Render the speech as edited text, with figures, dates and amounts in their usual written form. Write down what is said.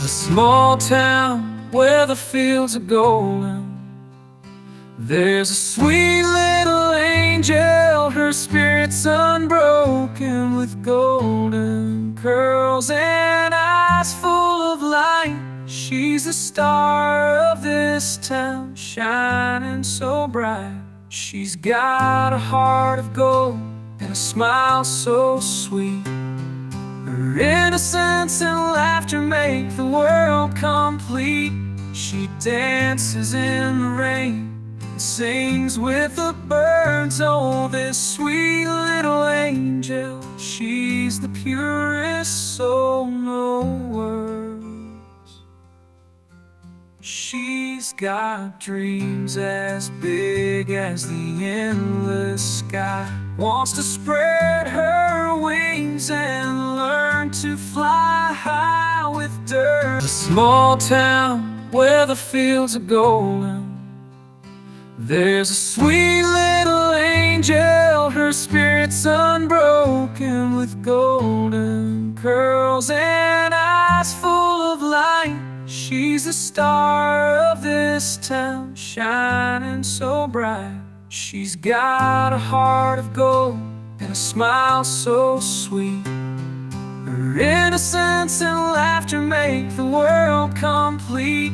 A small town where the fields are golden. There's a sweet little angel, her spirit's unbroken, with golden curls and eyes full of light. She's the star of this town, shining so bright. She's got a heart of gold and a smile so sweet. Her innocence and laughter make the world complete. She dances in the rain and sings with the birds. Oh, this sweet little angel, she's the purest soul, no words. She's got dreams as big as the endless sky. Wants to spread her wings and learn to fly high with dirt. A small town where the fields are golden. There's a sweet little angel, her spirit's unbroken, with golden curls and eyes full of light. She's the star of this town, shining so bright. She's got a heart of gold and a smile so sweet. Her innocence and laughter make the world complete.